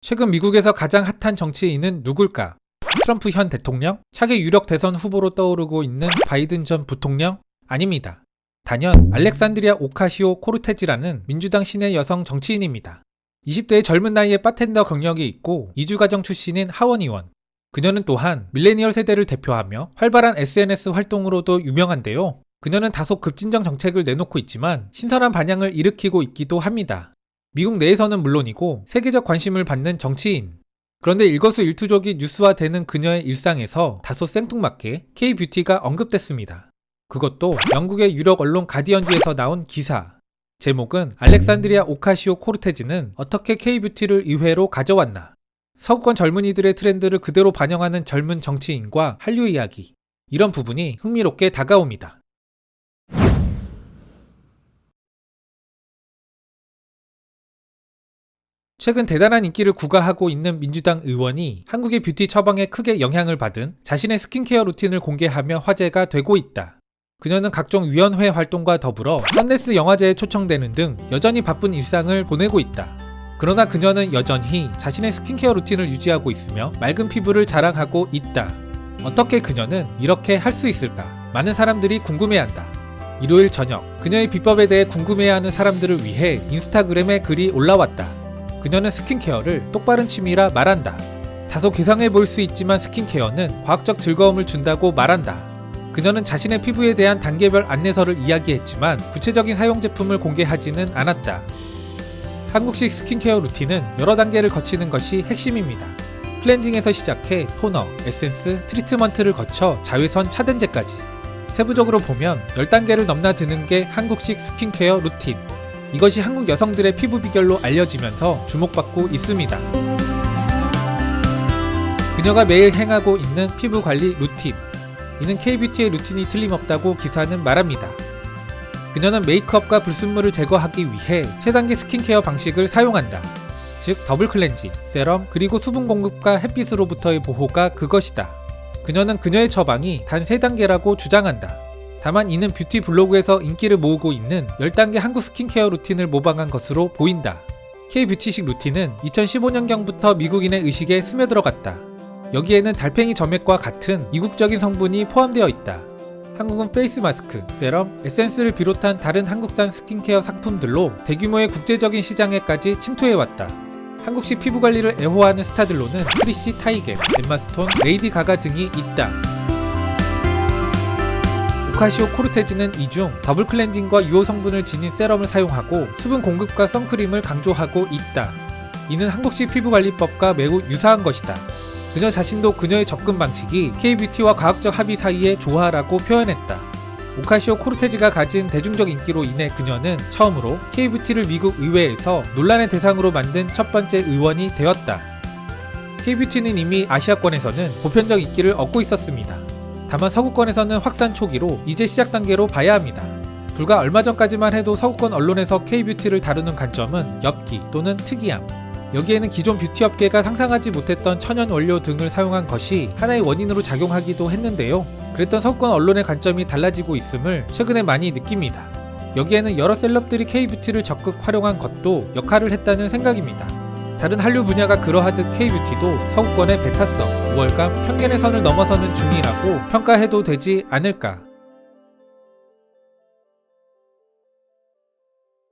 최근 미국에서 가장 핫한 정치인은 누굴까? 트럼프 현 대통령? 차기 유력 대선 후보로 떠오르고 있는 바이든 전 부통령? 아닙니다. 단연 알렉산드리아 오카시오-코르테즈라는 민주당 신의 여성 정치인입니다. 20대의 젊은 나이에 바텐더 경력이 있고 이주가정 출신인 하원 의원. 그녀는 또한 밀레니얼 세대를 대표하며 활발한 SNS 활동으로도 유명한데요. 그녀는 다소 급진정 정책을 내놓고 있지만 신선한 반향을 일으키고 있기도 합니다. 미국 내에서는 물론이고 세계적 관심을 받는 정치인. 그런데 일거수일투족이 뉴스화되는 그녀의 일상에서 다소 생뚱맞게 K-뷰티가 언급됐습니다. 그것도 영국의 유력 언론 가디언지에서 나온 기사. 제목은 알렉산드리아 오카시오-코르테즈는 어떻게 K-뷰티를 의회로 가져왔나. 서구권 젊은이들의 트렌드를 그대로 반영하는 젊은 정치인과 한류 이야기. 이런 부분이 흥미롭게 다가옵니다. 최근 대단한 인기를 구가하고 있는 민주당 의원이 한국의 뷰티 처방에 크게 영향을 받은 자신의 스킨케어 루틴을 공개하며 화제가 되고 있다. 그녀는 각종 위원회 활동과 더불어 썬네스 영화제에 초청되는 등 여전히 바쁜 일상을 보내고 있다. 그러나 그녀는 여전히 자신의 스킨케어 루틴을 유지하고 있으며 맑은 피부를 자랑하고 있다. 어떻게 그녀는 이렇게 할 수 있을까? 많은 사람들이 궁금해한다. 일요일 저녁, 그녀의 비법에 대해 궁금해하는 사람들을 위해 인스타그램에 글이 올라왔다. 그녀는 스킨케어를 똑바른 취미라 말한다. 다소 괴상해 보일 수 있지만 스킨케어는 과학적 즐거움을 준다고 말한다. 그녀는 자신의 피부에 대한 단계별 안내서를 이야기했지만 구체적인 사용 제품을 공개하지는 않았다. 한국식 스킨케어 루틴은 여러 단계를 거치는 것이 핵심입니다. 클렌징에서 시작해 토너, 에센스, 트리트먼트를 거쳐 자외선 차단제까지. 세부적으로 보면 10단계를 넘나드는 게 한국식 스킨케어 루틴. 이것이 한국 여성들의 피부 비결로 알려지면서 주목받고 있습니다. 그녀가 매일 행하고 있는 피부 관리 루틴. 이는 K-뷰티의 루틴이 틀림없다고 기사는 말합니다. 그녀는 메이크업과 불순물을 제거하기 위해 3단계 스킨케어 방식을 사용한다. 즉 더블 클렌징, 세럼, 그리고 수분 공급과 햇빛으로부터의 보호가 그것이다. 그녀는 그녀의 처방이 단 3단계라고 주장한다. 다만 이는 뷰티 블로그에서 인기를 모으고 있는 10단계 한국 스킨케어 루틴을 모방한 것으로 보인다. K-뷰티식 루틴은 2015년경부터 미국인의 의식에 스며들어갔다. 여기에는 달팽이 점액과 같은 이국적인 성분이 포함되어 있다. 한국은 페이스 마스크, 세럼, 에센스를 비롯한 다른 한국산 스킨케어 상품들로 대규모의 국제적인 시장에까지 침투해왔다. 한국식 피부 관리를 애호하는 스타들로는 크리시 타이겜, 엠마 스톤, 레이디 가가 등이 있다. 오카시오-코르테즈는 이 중 더블 클렌징과 유호 성분을 지닌 세럼을 사용하고 수분 공급과 선크림을 강조하고 있다. 이는 한국식 피부관리법과 매우 유사한 것이다. 그녀 자신도 그녀의 접근 방식이 K-뷰티와 과학적 합의 사이의 조화라고 표현했다. 오카시오-코르테즈가 가진 대중적 인기로 인해 그녀는 처음으로 K-뷰티를 미국 의회에서 논란의 대상으로 만든 첫 번째 의원이 되었다. K-뷰티는 이미 아시아권에서는 보편적 인기를 얻고 있었습니다. 다만 서구권에서는 확산 초기로 이제 시작 단계로 봐야 합니다. 불과 얼마 전까지만 해도 서구권 언론에서 K-뷰티를 다루는 관점은 엽기 또는 특이함. 여기에는 기존 뷰티 업계가 상상하지 못했던 천연 원료 등을 사용한 것이 하나의 원인으로 작용하기도 했는데요. 그랬던 서구권 언론의 관점이 달라지고 있음을 최근에 많이 느낍니다. 여기에는 여러 셀럽들이 K-뷰티를 적극 활용한 것도 역할을 했다는 생각입니다. 다른 한류 분야가 그러하듯 K-뷰티도 서구권의 배타성, 우월감, 편견의 선을 넘어서는 중이라고 평가해도 되지 않을까.